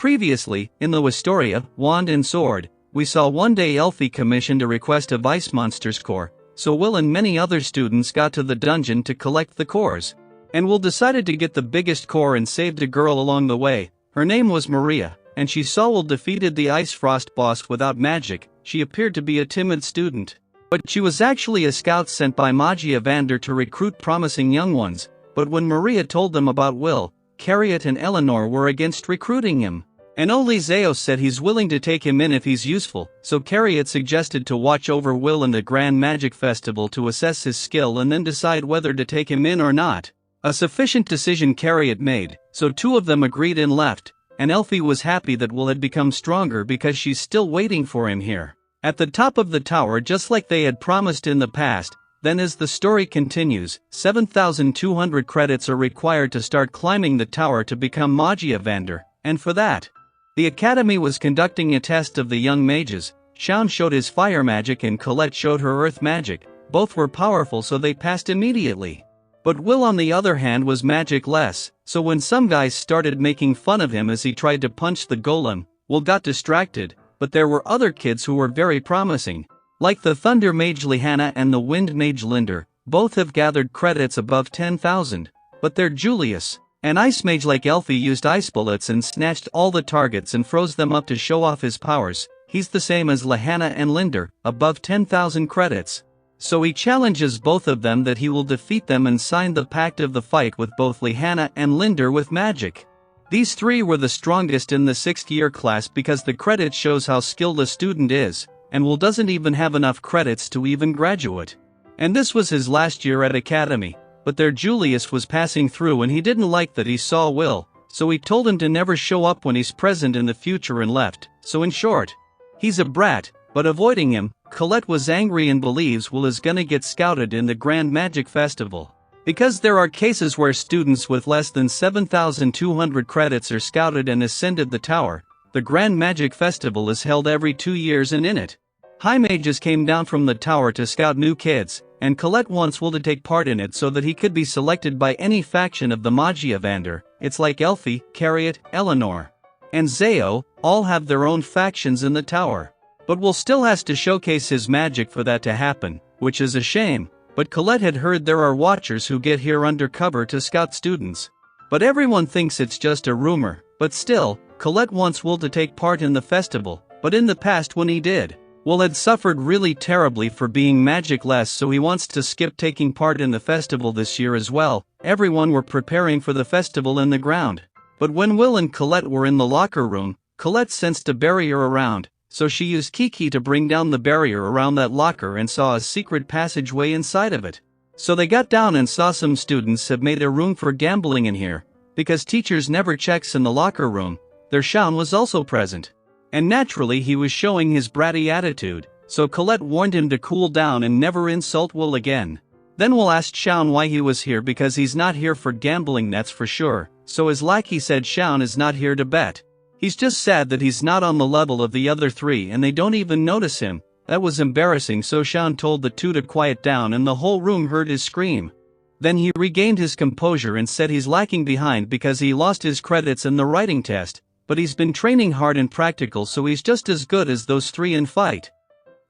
Previously, in the Wistoria, Wand and Sword, we saw one day Elfie commissioned a request of Ice Monsters core, so Will and many other students got to the dungeon to collect the cores. And Will decided to get the biggest core and saved a girl along the way. Her name was Maria, and she saw Will defeated the Ice Frost boss without magic. She appeared to be a timid student, but she was actually a scout sent by Magia Vander to recruit promising young ones. But when Maria told them about Will, Carriot and Eleanor were against recruiting him. And only Zeos said he's willing to take him in if he's useful, so Carriot suggested to watch over Will in the Grand Magic Festival to assess his skill and then decide whether to take him in or not. A sufficient decision Carriot made, so two of them agreed and left, and Elfie was happy that Will had become stronger because she's still waiting for him here, at the top of the tower just like they had promised in the past. Then as the story continues, 7,200 credits are required to start climbing the tower to become Magia Vander, and for that, the Academy was conducting a test of the young mages. Shaun showed his fire magic and Colette showed her earth magic. Both were powerful so they passed immediately. But Will on the other hand was magic-less, so when some guys started making fun of him as he tried to punch the golem, Will got distracted, but there were other kids who were very promising. Like the Thunder Mage Lihanna and the Wind Mage Linder, both have gathered credits above 10,000, but they're Julius. An ice mage like Elfie used ice bullets and snatched all the targets and froze them up to show off his powers. He's the same as Lihanna and Linder, above 10,000 credits. So he challenges both of them that he will defeat them and sign the pact of the fight with both Lihanna and Linder with magic. These three were the strongest in the 6th year class because the credit shows how skilled a student is, and Will doesn't even have enough credits to even graduate. And this was his last year at Academy. But there Julius was passing through and he didn't like that he saw Will, so he told him to never show up when he's present in the future and left. So in short, he's a brat, but avoiding him, Colette was angry and believes Will is gonna get scouted in the Grand Magic Festival. Because there are cases where students with less than 7,200 credits are scouted and ascended the tower. The Grand Magic Festival is held every 2 years and in it, high mages came down from the tower to scout new kids. And Colette wants Will to take part in it so that he could be selected by any faction of the Magia Vander. It's like Elfie, Carriot, Eleanor, and Zeo, all have their own factions in the tower. But Will still has to showcase his magic for that to happen, which is a shame. But Colette had heard there are watchers who get here undercover to scout students. But everyone thinks it's just a rumor, but still, Colette wants Will to take part in the festival, but in the past when he did, Will had suffered really terribly for being magic-less, so he wants to skip taking part in the festival this year as well. Everyone were preparing for the festival in the ground. But when Will and Colette were in the locker room, Colette sensed a barrier around, so she used Kiki to bring down the barrier around that locker and saw a secret passageway inside of it. So they got down and saw some students have made a room for gambling in here, because teachers never checks in the locker room. Their Shaun was also present. And naturally he was showing his bratty attitude, so Colette warned him to cool down and never insult Will again. Then Will asked Shaun why he was here because he's not here for gambling, that's for sure, so his lackey said Shaun is not here to bet. He's just sad that he's not on the level of the other three and they don't even notice him. That was embarrassing, so Shaun told the two to quiet down and the whole room heard his scream. Then he regained his composure and said he's lacking behind because he lost his credits in the writing test. But he's been training hard in practical, so he's just as good as those three in fight.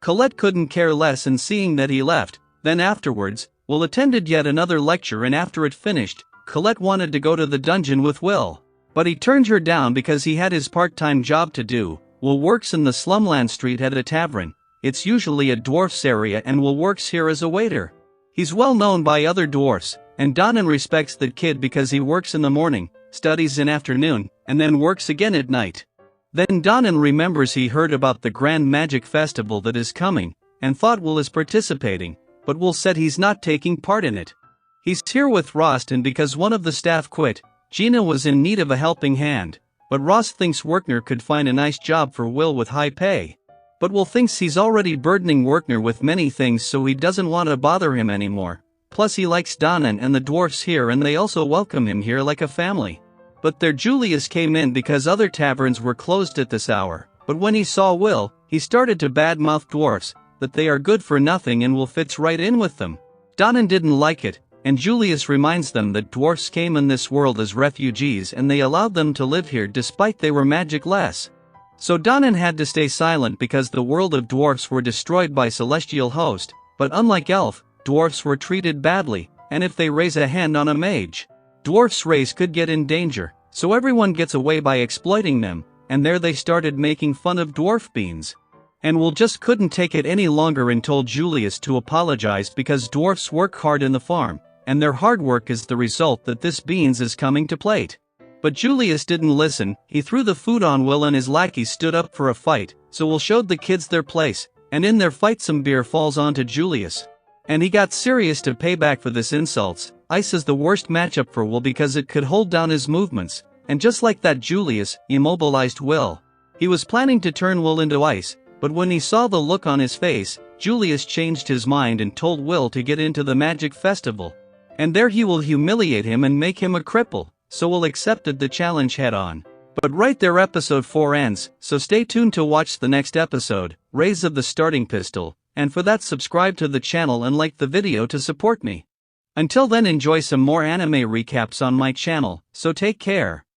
Colette couldn't care less, and seeing that he left, then afterwards, Will attended yet another lecture, and after it finished, Colette wanted to go to the dungeon with Will. But he turned her down because he had his part-time job to do. Will works in the Slumland Street at a tavern. It's usually a dwarf's area and Will works here as a waiter. He's well known by other dwarfs, and Donnan respects that kid because he works in the morning, studies in afternoon, and then works again at night. Then Donnan remembers he heard about the Grand Magic Festival that is coming, and thought Will is participating, but Will said he's not taking part in it. He's here with Rost, and because one of the staff quit, Gina was in need of a helping hand, but Rost thinks Werkner could find a nice job for Will with high pay. But Will thinks he's already burdening Werkner with many things, so he doesn't want to bother him anymore. Plus he likes Donnan and the dwarfs here, and they also welcome him here like a family. But there Julius came in because other taverns were closed at this hour, but when he saw Will, he started to badmouth dwarfs, that they are good for nothing and Will fits right in with them. Donnan didn't like it, and Julius reminds them that dwarfs came in this world as refugees and they allowed them to live here despite they were magic-less. So Danan had to stay silent because the world of dwarfs were destroyed by celestial host, but unlike elf, dwarfs were treated badly, and if they raise a hand on a mage, dwarfs' race could get in danger, so everyone gets away by exploiting them, and there they started making fun of dwarf beans. And Will just couldn't take it any longer and told Julius to apologize because dwarfs work hard in the farm, and their hard work is the result that this beans is coming to plate. But Julius didn't listen, he threw the food on Will and his lackeys stood up for a fight, so Will showed the kids their place, and in their fight some beer falls onto Julius. And he got serious to pay back for this insults. Ice is the worst matchup for Will because it could hold down his movements, and just like that Julius immobilized Will. He was planning to turn Will into ice, but when he saw the look on his face, Julius changed his mind and told Will to get into the magic festival. And there he will humiliate him and make him a cripple, so Will accepted the challenge head-on. But right there episode 4 ends, so stay tuned to watch the next episode, Rays of the Starting Pistol, and for that subscribe to the channel and like the video to support me. Until then enjoy some more anime recaps on my channel, so take care.